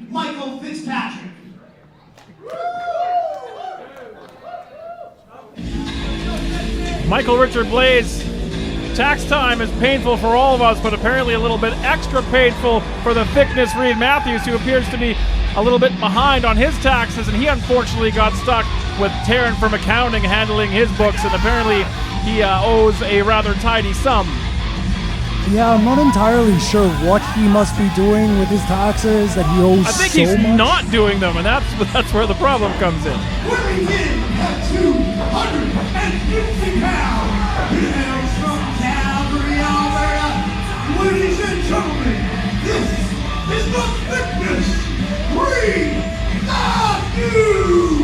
Michael Fitzpatrick. Michael Richard Blais. Tax time is painful for all of us, but apparently a little bit extra painful for the thickness Reid Matthews, who appears to be a little bit behind on his taxes, and he unfortunately got stuck with Taryn From Accounting handling his books, and apparently he owes a rather tidy sum. Yeah, I'm not entirely sure what he must be doing with his taxes that he owes. I think so he's much. not doing them, and that's where the problem comes in. Weighing in at 250 pounds, he hails from Calgary, Alberta. Ladies and gentlemen, this is the thickness, Reid Matthews.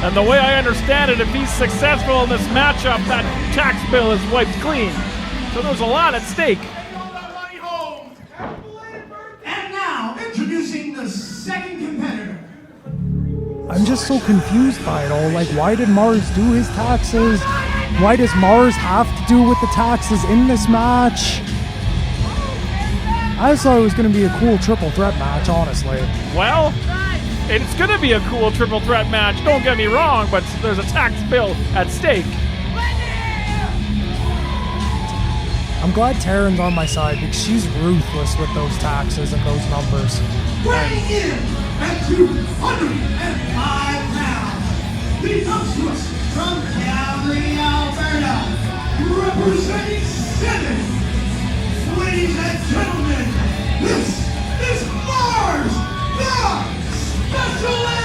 And the way I understand it, if he's successful in this matchup, that tax bill is wiped clean. So there's a lot at stake. And now, introducing the second competitor. I'm just so confused by it all. Like, why did Marz do his taxes? Why does Marz have to do with the taxes in this match? I just thought it was going to be a cool triple threat match, honestly. Well, it's going to be a cool triple threat match, don't get me wrong, but there's a tax bill at stake. I'm glad Taryn's on my side because she's ruthless with those taxes and those numbers. Weighing in at 205 pounds, he comes to us from Calgary, Alberta, representing 7. Ladies and gentlemen, this is Marz the Specialist!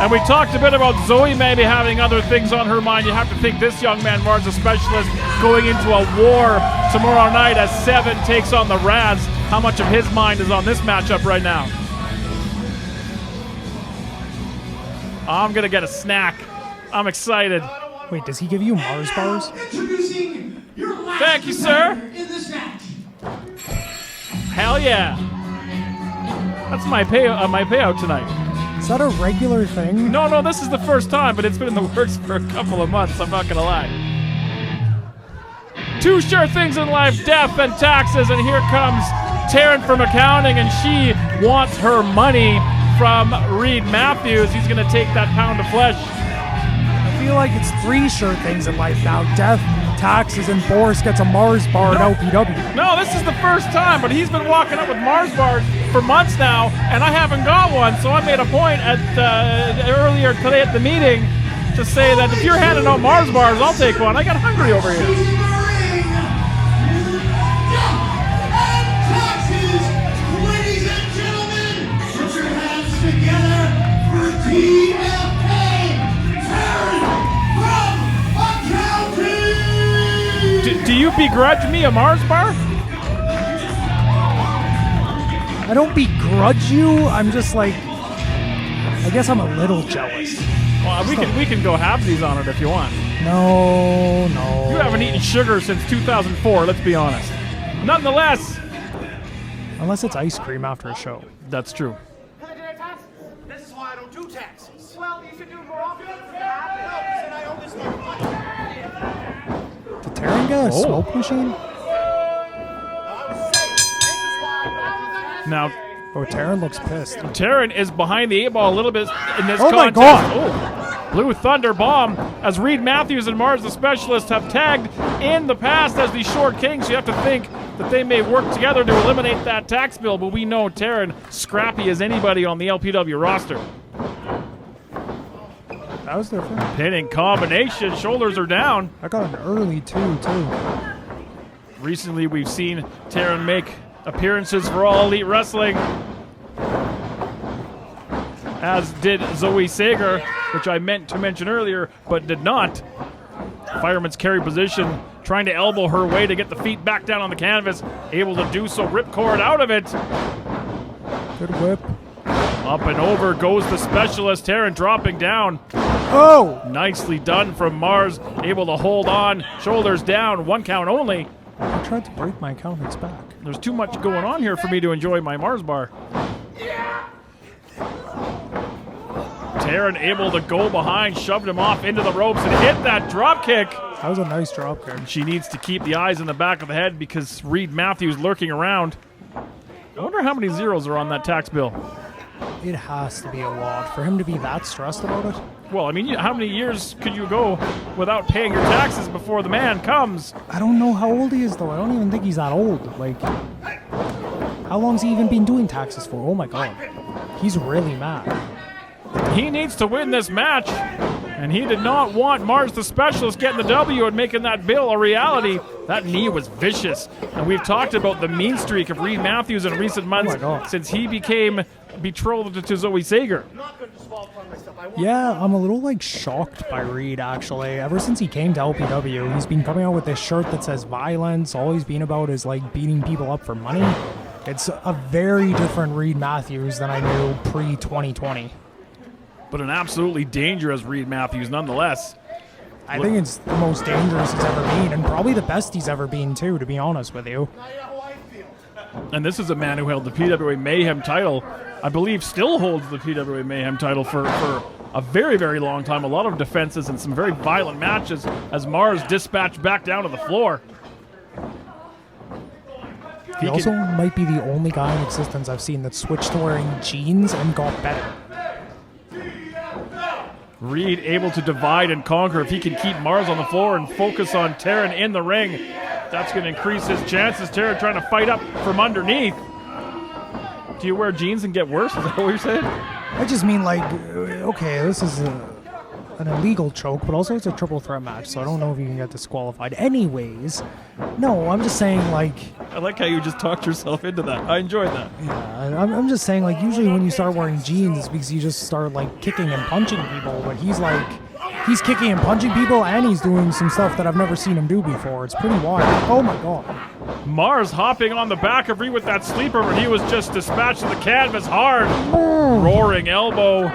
And we talked a bit about Zoe maybe having other things on her mind. You have to think this young man, Marz the Specialist, going into a war tomorrow night as 7 takes on the Rads. How much of his mind is on this matchup right now? I'm going to get a snack. I'm excited. Wait, does he give you Mars bars? Introducing your last Thank you, sir. in this match. Hell yeah. That's my payout tonight. Is that a regular thing? No, this is the first time, but it's been in the works for a couple of months, I'm not gonna lie. 2 sure things in life, death and taxes, and here comes Taryn From Accounting, and she wants her money from Reid Matthews. He's gonna take that pound of flesh. I feel like it's 3 sure things in life now. Death, taxes, and Boris gets a Marz bar at LPW. No, this is the first time, but he's been walking up with Marz bars for months now, and I haven't got one, so I made a point at earlier today at the meeting to say that if you're handing out Marz bars, I'll take one. I got hungry over here. Ladies and gentlemen, put your hands together for TFA, Taryn From Accounting! Do you begrudge me a Marz bar? I don't begrudge you. I'm just like, I guess I'm a little jealous. Well, we can go halvesies on it if you want. No. You haven't eaten sugar since 2004, let's be honest. Nonetheless, Unless it's ice cream after a show. that's true. This is why I don't do taxes. Well, you should do it more often. Did Taryn get a smoke machine? Now, Oh, Taryn looks pissed. Taryn is behind the 8 ball a little bit in this Oh my contest. God. Oh, Blue Thunder bomb as Reid Matthews and Marz the Specialist have tagged in the past as the Short Kings. You have to think that they may work together to eliminate that tax bill, but we know Taryn scrappy as anybody on the LPW roster. That was different. Pinning combination, shoulders are down. I got an early 2, too. Recently, we've seen Taryn make appearances for All Elite Wrestling, as did Zoe Sager, which I meant to mention earlier, but did not. Fireman's carry position, trying to elbow her way to get the feet back down on the canvas, able to do so, ripcord out of it. Good whip. Up and over goes the Specialist, Taryn dropping down. Oh! Nicely done from Marz, able to hold on, shoulders down, 1 count only. I tried to break my accountant's back. There's too much going on here for me to enjoy my Marz bar. Taryn able to go behind, shoved him off into the ropes and hit that drop kick. That was a nice drop kick. She needs to keep the eyes in the back of the head because Reid Matthews lurking around. I wonder how many zeros are on that tax bill. It has to be a lot for him to be that stressed about it. Well, I mean, how many years could you go without paying your taxes before the man comes? I don't know how old he is, though. I don't even think he's that old. Like, how long's he even been doing taxes for? Oh my god. He's really mad. He needs to win this match, and he did not want Marz the Specialist getting the W and making that bill a reality. That knee was vicious, and we've talked about the mean streak of Reid Matthews in recent months since he became betrothed to Zoe Sager. Yeah, I'm a little like shocked by Reid actually. Ever since he came to LPW, he's been coming out with this shirt that says violence. All he's been about is like beating people up for money. It's a very different Reid Matthews than I knew pre-2020. But an absolutely dangerous Reid Matthews nonetheless. I think it's the most dangerous he's ever been, and probably the best he's ever been too, to be honest with you. And this is a man who held the PWA Mayhem title. I believe still holds the PWA Mayhem title for a very, very long time. A lot of defenses and some very violent matches as Marz dispatched back down to the floor. He also might be the only guy in existence I've seen that switched to wearing jeans and got better. Reid able to divide and conquer. If he can keep Marz on the floor and focus on Taryn in the ring, that's going to increase his chances. Taryn trying to fight up from underneath. Do you wear jeans and get worse? Is that what you're saying? I just mean, like, okay, this is an illegal choke, but also it's a triple threat match, so I don't know if you can get disqualified. Anyways, no, I'm just saying, like... I like how you just talked yourself into that. I enjoyed that. Yeah, I'm just saying, like, usually when you start wearing jeans, it's because you just start, like, kicking and punching people, but he's, like... He's kicking and punching people, and he's doing some stuff that I've never seen him do before. It's pretty wild. Oh, my God. Marz hopping on the back of Reid with that sleeper, but he was just dispatched to the canvas hard. Roaring elbow.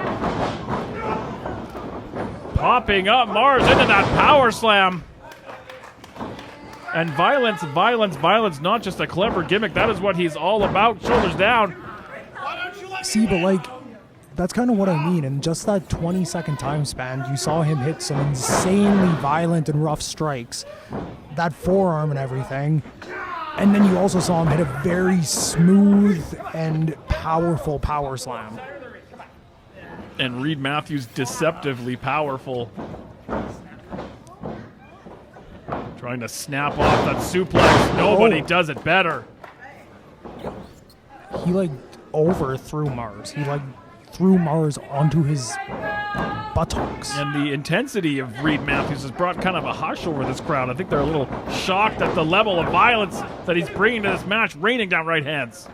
Popping up Marz into that power slam. And violence, violence, violence, not just a clever gimmick. That is what he's all about. Shoulders down. See, but, like... That's kind of what I mean. In just that 20-second time span, you saw him hit some insanely violent and rough strikes. That forearm and everything. And then you also saw him hit a very smooth and powerful power slam. And Reid Matthews deceptively powerful. Trying to snap off that suplex. Nobody does it better. He, like, overthrew Marz. He, like... threw Marz onto his buttocks. And the intensity of Reid Matthews has brought kind of a hush over this crowd. I think they're a little shocked at the level of violence that he's bringing to this match, raining down right hands.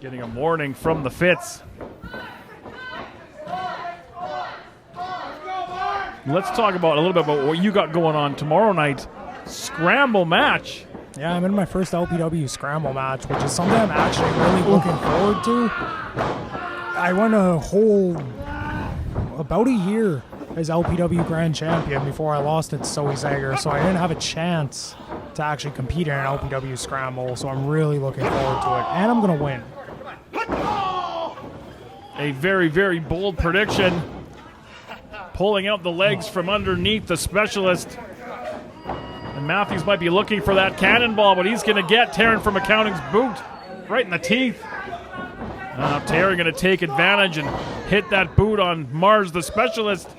Getting a warning from the Fitz. Let's talk about a little bit about what you got going on tomorrow night. Scramble match. Yeah, I'm in my first LPW scramble match, which is something I'm actually really looking forward to. I went about a year as LPW Grand Champion before I lost it to Zoe Sager, so I didn't have a chance to actually compete in an LPW scramble, so I'm really looking forward to it, and I'm going to win. A very, very bold prediction. Pulling out the legs from underneath the Specialist. And Matthews might be looking for that cannonball, but he's going to get Taryn From Accounting's boot right in the teeth. Now Taryn going to take advantage and hit that boot on Marz the Specialist.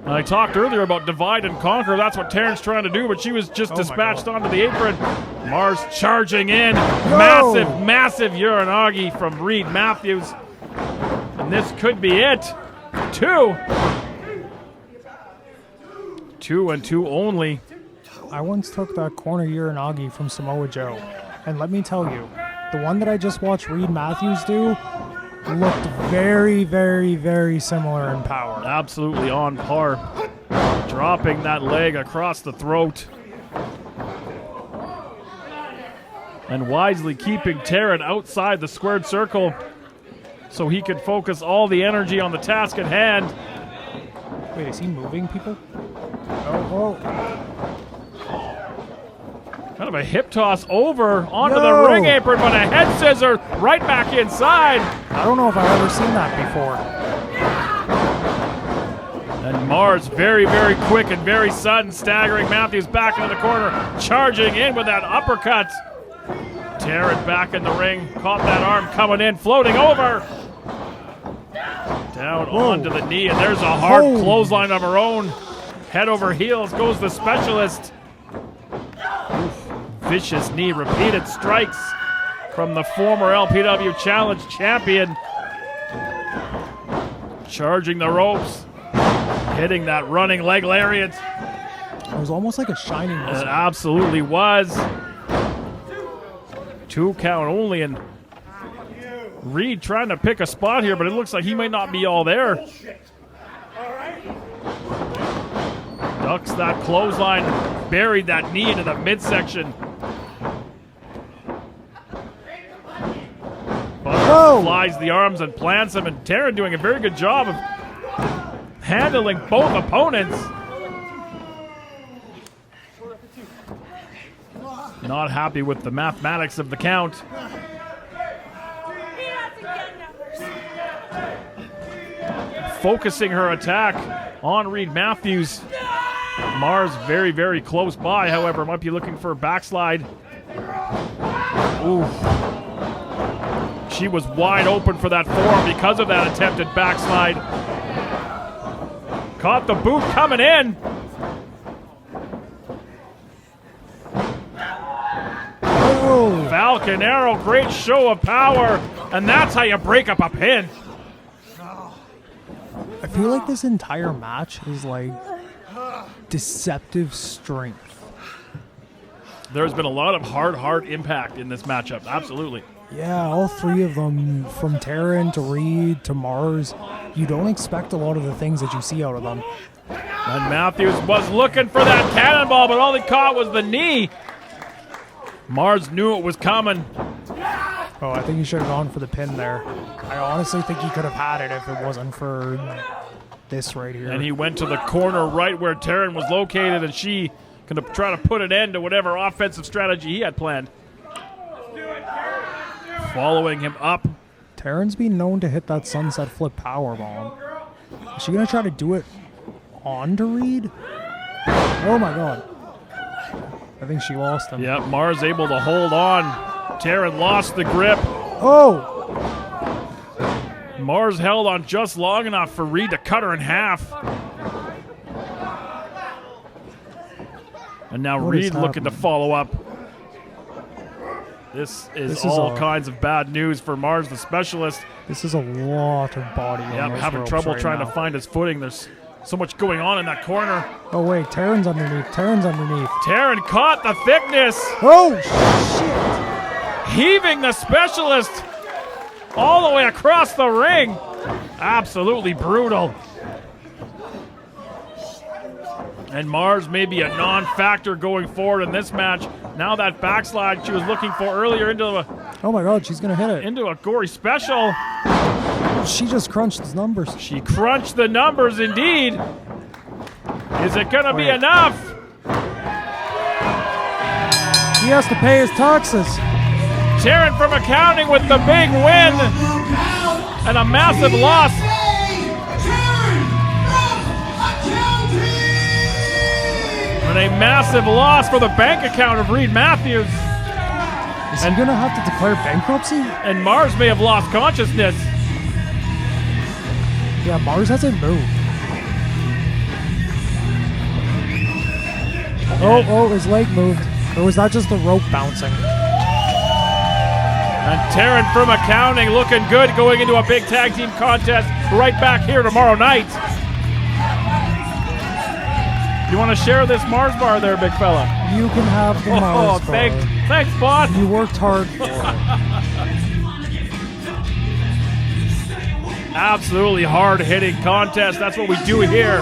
I talked earlier about divide and conquer. That's what Taryn's trying to do, but she was just dispatched onto the apron. Marz charging in. Massive, massive Uranagi from Reid Matthews. And this could be it. 2 and 2 only. I once took that corner Uranagi from Samoa Joe, and let me tell you, the one that I just watched Reid Matthews do looked very, very, very similar in power. Absolutely on par. Dropping that leg across the throat. And wisely keeping Taryn outside the squared circle so he could focus all the energy on the task at hand. Wait, is he moving people? Oh. Kind of a hip toss over onto the ring apron, but a head scissor right back inside. I don't know if I've ever seen that before. And Marz very, very quick and very sudden, staggering Matthews back into the corner, charging in with that uppercut. Taryn back in the ring. Caught that arm coming in, floating over. Down onto the knee, and there's a hard clothesline of her own. Head over heels goes the Specialist. Oof. Vicious knee, repeated strikes from the former LPW Challenge champion. Charging the ropes, hitting that running leg lariat. It was almost like a shining whistle. It absolutely was. 2 count only, and Reid trying to pick a spot here, but it looks like he might not be all there. Ducks that clothesline, buried that knee into the midsection. Flies the arms and plants them, and Taryn doing a very good job of handling both opponents. Not happy with the mathematics of the count. Focusing her attack on Reid Matthews. Marz very, very close by, however, might be looking for a backslide. Ooh. She was wide open for that forearm because of that attempted backslide. Caught the boot coming in. Oh. Falcon Arrow, great show of power, and that's how you break up a pin. I feel like this entire match is like deceptive strength. There's been a lot of hard impact in this matchup, absolutely. Yeah, all 3 of them, from Taryn to Reid to Marz, you don't expect a lot of the things that you see out of them. And Matthews was looking for that cannonball, but all he caught was the knee. Marz knew it was coming. Oh, I think he should have gone for the pin there. I honestly think he could have had it if it wasn't for this right here. And he went to the corner right where Taryn was located, and she going to try to put an end to whatever offensive strategy he had planned. Following him up. Taryn's been known to hit that sunset flip powerbomb. Is she going to try to do it onto Reid? Oh my god. I think she lost him. Yeah, Marz able to hold on. Taryn lost the grip. Oh! Marz held on just long enough for Reid to cut her in half. And now Reid looking to follow up. This is all kinds of bad news for Marz the Specialist. This is a lot of body. Yep, having trouble trying to find his footing. There's so much going on in that corner. Oh wait, Taryn's underneath. Taryn caught the thickness. Oh shit! Heaving the Specialist all the way across the ring. Absolutely brutal. And Marz may be a non-factor going forward in this match. Now that backslide she was looking for earlier into a... Oh my god, she's gonna hit it. Into a gory special. She just crunched the numbers. She crunched the numbers indeed. Is it gonna be enough? He has to pay his taxes. Taryn From Accounting with the big win. And a massive loss. And a massive loss for the bank account of Reid Matthews. Is he going to have to declare bankruptcy? And Marz may have lost consciousness. Yeah, Marz hasn't moved. Oh, his leg moved. Or was that just the rope bouncing? And Taryn From Accounting looking good going into a big tag team contest right back here tomorrow night. You want to share this Marz bar there, big fella? You can have the Marz bar. Thanks, boss. You worked hard for it. Absolutely hard-hitting contest. That's what we do here.